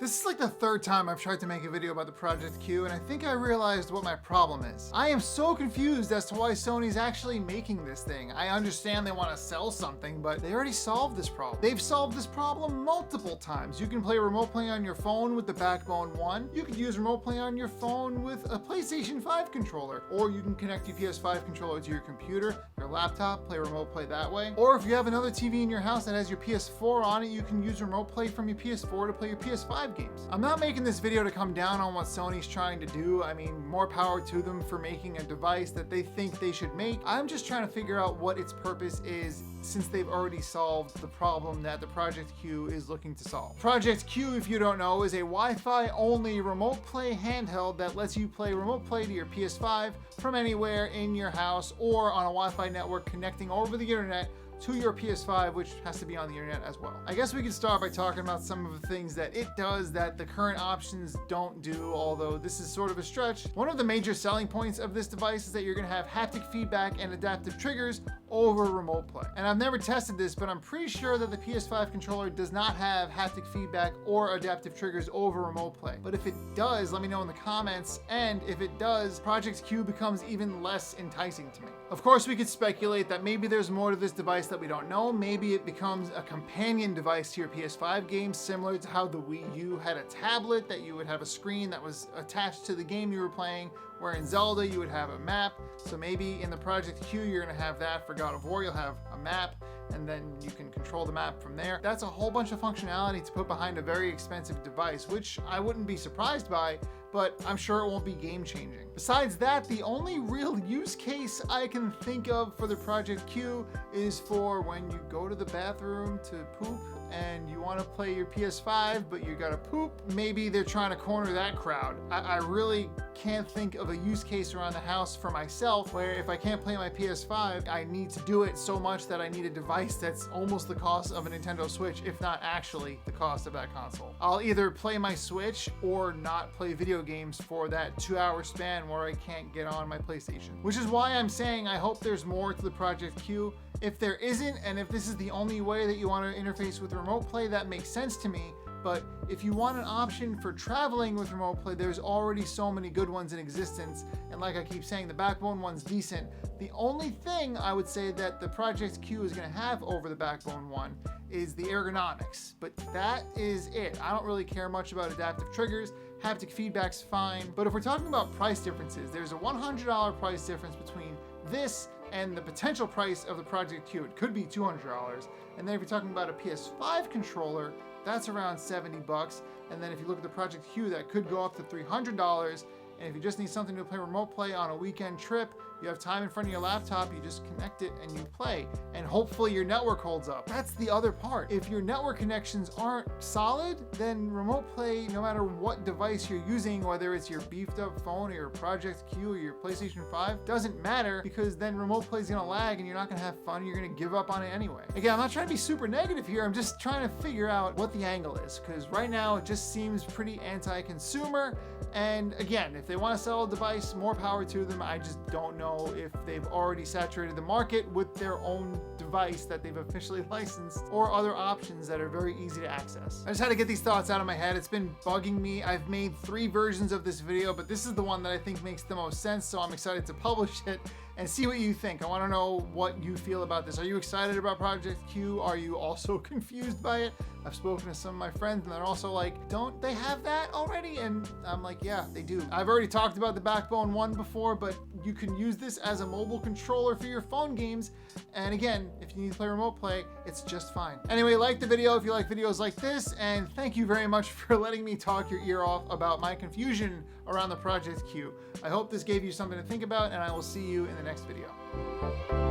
This is like the third time I've tried to make a video about the Project Q, and I think I realized what my problem is. I am so confused as to why Sony's actually making this thing. I understand they want to sell something, but they already solved this problem. They've solved this problem multiple times. You can play remote play on your phone with the Backbone 1. You could use remote play on your phone with a PlayStation 5 controller, or you can connect your PS5 controller to your computer, your laptop, play remote play that way. Or if you have another TV in your house that has your PS4 on it, you can use remote play from your PS4 to play your PS5 games. I'm not making this video to come down on what Sony's trying to do. I mean, more power to them for making a device that they think they should make. I'm just trying to figure out what its purpose is, since they've already solved the problem that the Project Q is looking to solve. Project Q, if you don't know, is a Wi-Fi only remote play handheld that lets you play remote play to your PS5 from anywhere in your house or on a Wi-Fi network connecting over the internet to your PS5, which has to be on the internet as well. I guess we could start by talking about some of the things that it does that the current options don't do, although this is sort of a stretch. One of the major selling points of this device is that you're gonna have haptic feedback and adaptive triggers over remote play. And I've never tested this, but I'm pretty sure that the PS5 controller does not have haptic feedback or adaptive triggers over remote play. But if it does, let me know in the comments, and if it does, Project Q becomes even less enticing to me. Of course, we could speculate that maybe there's more to this device that we don't know. Maybe it becomes a companion device to your PS5 games, similar to how the Wii U had a tablet that you would have a screen that was attached to the game you were playing, where in Zelda you would have a map. So maybe in the Project Q you're gonna have that. For God of War you'll have a map, and then you can control the map from there. That's a whole bunch of functionality to put behind a very expensive device, which I wouldn't be surprised by, but I'm sure it won't be game changing. Besides that, the only real use case I can think of for the Project Q is for when you go to the bathroom to poop and you want to play your PS5, but you gotta poop. Maybe they're trying to corner that crowd. I really can't think of a use case around the house for myself where if I can't play my PS5, I need to do it so much that I need a device that's almost the cost of a Nintendo Switch, if not actually the cost of that console. I'll either play my Switch or not play video games for that 2-hour span where I can't get on my PlayStation. Which is why I'm saying I hope there's more to the Project Q. If there isn't, and if this is the only way that you want to interface with remote play, that makes sense to me. But if you want an option for traveling with remote play, there's already so many good ones in existence. And like I keep saying, the Backbone one's decent. The only thing I would say that the Project Q is going to have over the Backbone one is the ergonomics. But that is it. I don't really care much about adaptive triggers. Haptic feedback's fine. But if we're talking about price differences, there's a $100 price difference between this and the potential price of the Project Q. It could be $200. And then if you're talking about a PS5 controller, that's around 70 bucks. And then if you look at the Project Q, that could go up to $300. And if you just need something to play remote play on a weekend trip, you have time in front of your laptop, you just connect it and you play. And hopefully your network holds up. That's the other part. If your network connections aren't solid, then remote play, no matter what device you're using, whether it's your beefed up phone or your Project Q or your PlayStation 5, doesn't matter, because then remote play is gonna lag and you're not gonna have fun. You're gonna give up on it anyway. Again, I'm not trying to be super negative here. I'm just trying to figure out what the angle is, because right now it just seems pretty anti-consumer. And again, if they want to sell a device, more power to them. I just don't know if they've already saturated the market with their own device that they've officially licensed, or other options that are very easy to access. I just had to get these thoughts out of my head. It's been bugging me. I've made 3 versions of this video, but this is the one that I think makes the most sense, so I'm excited to publish it and see what you think. I want to know what you feel about this. Are you excited about Project Q? Are you also confused by it? I've spoken to some of my friends and they're also like, don't they have that already? And I'm like, yeah, they do. I've already talked about the Backbone 1 before, but you can use this as a mobile controller for your phone games. And again, if you need to play remote play, it's just fine. Anyway, like the video if you like videos like this, and thank you very much for letting me talk your ear off about my confusion around the Project Q. I hope this gave you something to think about, and I will see you in the next video.